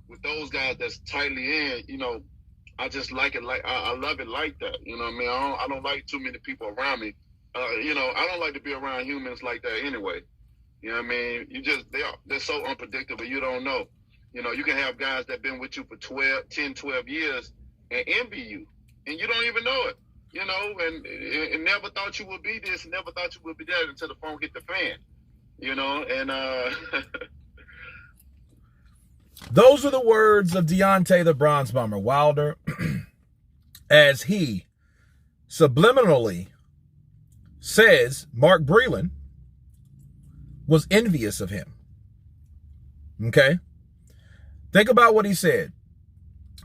with those guys that's tightly in, I just like it I love it like that. You know what I mean? I don't like too many people around me. I don't like to be around humans like that anyway. You know what I mean? They're so unpredictable. You don't know. You can have guys that been with you for 12 years and envy you, and you don't even know it. And never thought you would be this, never thought you would be that until the phone hit the fan. And Those are the words of Deontay the Bronze Bomber Wilder as he subliminally says Mark Breland was envious of him. Okay? Think about what he said.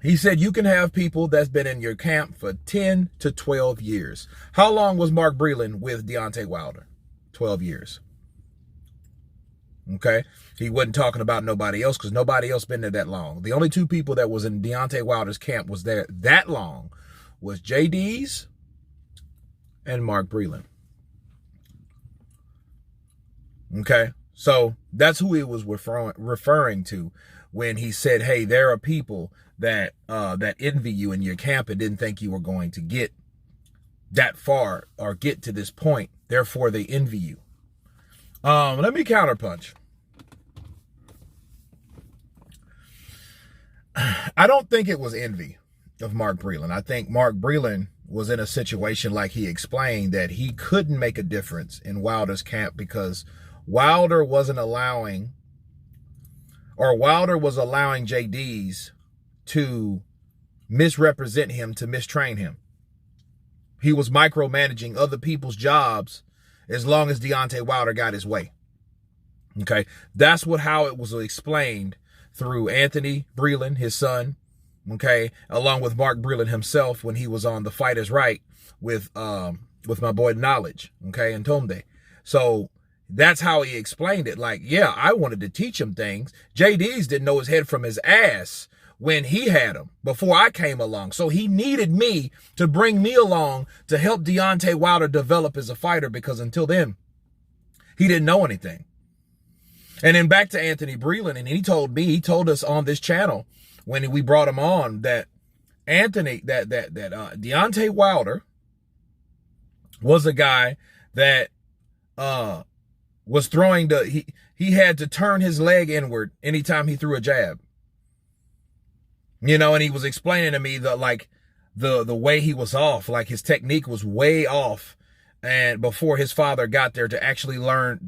He said you can have people that's been in your camp for 10 to 12 years. How long was Mark Breland with Deontay Wilder? 12 years. Okay? He wasn't talking about nobody else because nobody else been there that long. The only two people that was in Deontay Wilder's camp was there that long was JD's and Mark Breland. Okay? So that's who he was referring to when he said, hey, there are people that envy you in your camp and didn't think you were going to get that far or get to this point. Therefore, they envy you. Let me counterpunch. I don't think it was envy of Mark Breland. I think Mark Breland was in a situation like he explained that he couldn't make a difference in Wilder's camp because Wilder was allowing JD's to misrepresent him, to mistrain him. He was micromanaging other people's jobs as long as Deontay Wilder got his way. Okay, that's how it was explained through Anthony Breland, his son, okay, along with Mark Breland himself when he was on The Fight Is Right with my boy Knowledge, okay, and Tomde. So that's how he explained it. Like, yeah, I wanted to teach him things. JD's didn't know his head from his ass when he had him before I came along. So he needed me to bring me along to help Deontay Wilder develop as a fighter because until then, he didn't know anything. And then back to Anthony Breland, and he told us on this channel when we brought him on that Deontay Wilder was a guy that was throwing he had to turn his leg inward anytime he threw a jab. And he was explaining to me the way he was off, like his technique was way off. And before his father got there to actually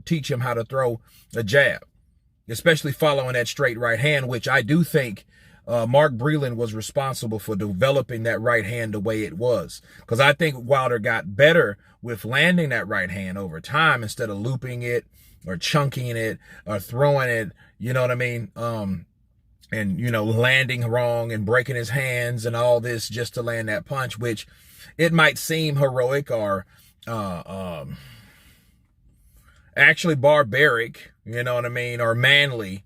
teach him how to throw a jab, especially following that straight right hand, which I do think Mark Breland was responsible for developing that right hand the way it was. Because I think Wilder got better with landing that right hand over time instead of looping it or chunking it or throwing it, you know what I mean? And, landing wrong and breaking his hands and all this just to land that punch, which it might seem heroic or actually barbaric, you know what I mean, or manly,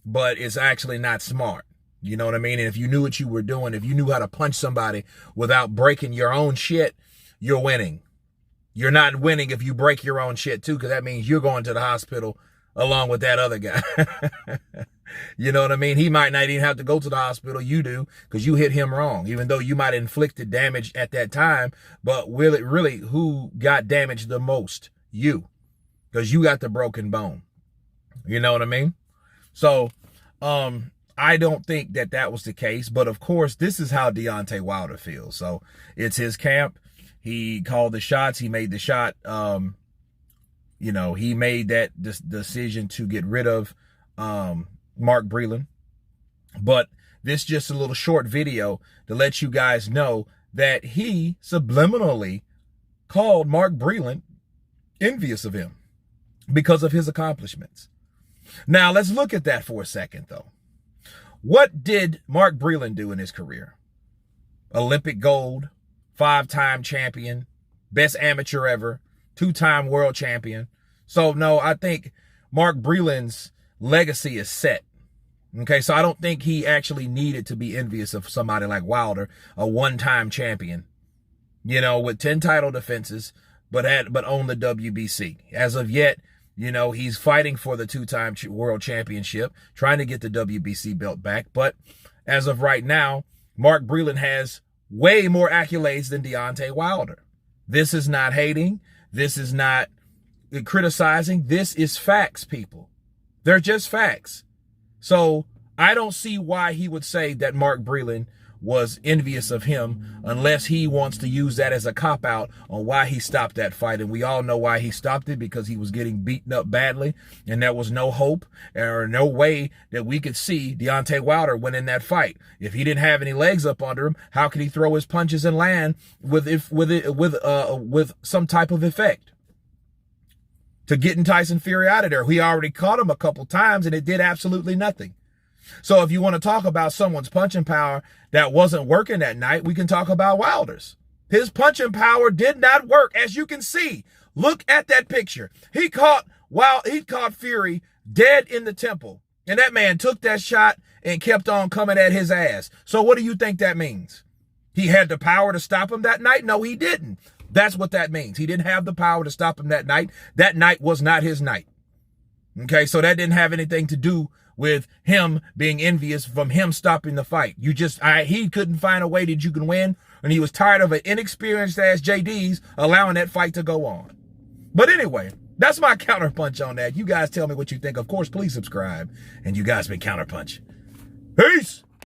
but it's actually not smart. You know what I mean? And if you knew what you were doing, if you knew how to punch somebody without breaking your own shit, you're winning. You're not winning if you break your own shit too, because that means you're going to the hospital along with that other guy. You know what I mean? He might not even have to go to the hospital. You do, because you hit him wrong, even though you might have inflicted damage at that time. But really, who got damaged the most? You, because you got the broken bone. You know what I mean? So, I don't think that was the case. But of course, this is how Deontay Wilder feels. So it's his camp. He called the shots. He made the shot. He made that decision to get rid of Mark Breland. But this just a little short video to let you guys know that he subliminally called Mark Breland envious of him because of his accomplishments. Now, let's look at that for a second, though. What did Mark Breland do in his career? Olympic gold, 5-time champion, best amateur ever, 2-time world champion. So, no, I think Mark Breland's legacy is set. Okay, so I don't think he actually needed to be envious of somebody like Wilder, a 1-time champion, with 10 title defenses, but owned the WBC. As of yet, You know, he's fighting for the 2-time world championship, trying to get the WBC belt back. But as of right now, Mark Breland has way more accolades than Deontay Wilder. This is not hating. This is not criticizing. This is facts, people. They're just facts. So I don't see why he would say that Mark Breland was envious of him unless he wants to use that as a cop-out on why he stopped that fight. And we all know why he stopped it, because he was getting beaten up badly, and there was no hope or no way that we could see Deontay Wilder winning that fight. If he didn't have any legs up under him, how could he throw his punches and land with some type of effect to getting Tyson Fury out of there? We already caught him a couple times and it did absolutely nothing. So if you want to talk about someone's punching power that wasn't working that night, we can talk about Wilder's. His punching power did not work, as you can see. Look at that picture. He caught Fury dead in the temple, and that man took that shot and kept on coming at his ass. So what do you think that means? He had the power to stop him that night? No, he didn't. That's what that means. He didn't have the power to stop him that night. That night was not his night. Okay, so that didn't have anything to do with him being envious from him stopping the fight. He couldn't find a way that you can win, and he was tired of an inexperienced ass JD's allowing that fight to go on. But anyway, that's my counterpunch on that. You guys tell me what you think. Of course, please subscribe. And you guys been counterpunch. Peace!